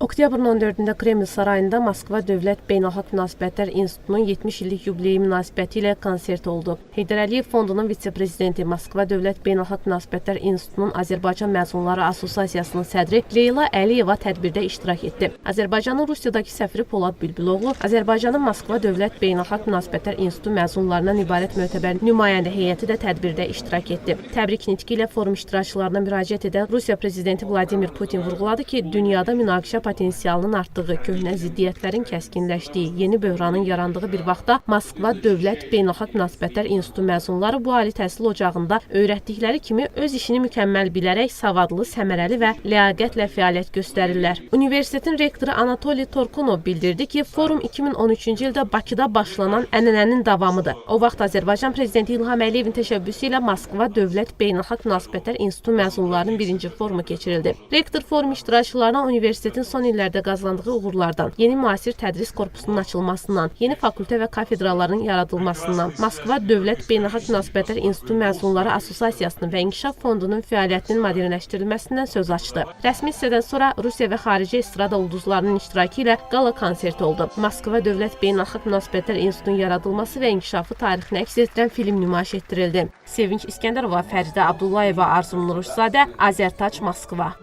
Oktyabrın 14-də Kreml sarayında Moskva Dövlət Beynəlxalq Münasibətlər İnstitutunun 70 illik yubileyi münasibəti ilə konsert oldu. Heydər Əliyev Fondunun vitse-prezidenti, Moskva Dövlət Beynəlxalq Münasibətlər İnstitutunun Azərbaycan Məzunları Assosiasiyasının sədri Leyla Əliyeva tədbirdə iştirak etdi. Azərbaycanın Rusiyadakı səfiri Polad Bülbüloğlu, Azərbaycanın Moskva Dövlət Beynəlxalq Münasibətlər İnstitutu məzunlarından ibarət mötəbər nümayəndə heyəti də tədbirdə iştirak etdi. Təbrik nitqi ilə forum iştirakçılarına müraciət edən Rusiya prezidenti Vladimir Putin vurğuladı ki, dünyada münaqişə potensialının artdığı, köhnə ziddiyyətlərin kəskinləşdiyi, yeni böhranın yarandığı bir vaxtda Moskva Dövlət Beynəlxalq Münasibətlər İnstitutu məzunları bu ali təhsil ocağında öyrətdikləri kimi öz işini mükəmməl bilərək savadlı, səmərəli və ləyaqətlə fəaliyyət göstərirlər. Universitetin rektoru Anatoliy Torkunov bildirdi ki, forum 2013-cü ildə Bakıda başlanan ənənənin davamıdır. O vaxt Azərbaycan prezidenti İlham Əliyevin təşəbbüsü ilə Moskva Dövlət Beynəlxalq Münasibətlər İnstitutu məzunlarının birinci forumu keçirildi. Rektor forum iştirakçılarına universitetin son illərdə qazandığı uğurlardan, yeni müasir tədris korpusunun açılmasından, yeni fakültə və kafedraların yaradılmasından, Moskva Dövlət Beynəlxalq Münasibətlər İnstitutu məzunları Assosiasiyasının və İnkişaf Fondunun fəaliyyətinin modernləşdirilməsindən söz açdı. Rəsmi hissədən sonra Rusiya və xarici estrada ulduzlarının iştirakı ilə qala konserti oldu. Moskva Dövlət Beynəlxalq Münasibətlər İnstitutunun yaradılması və inkişafı tarixini əks etdirən film nümayiş etdirildi. Sevinç İskəndərova, Fəridə Abdullayeva, Arzu Nuruşzadə, Azərtac, Moskva.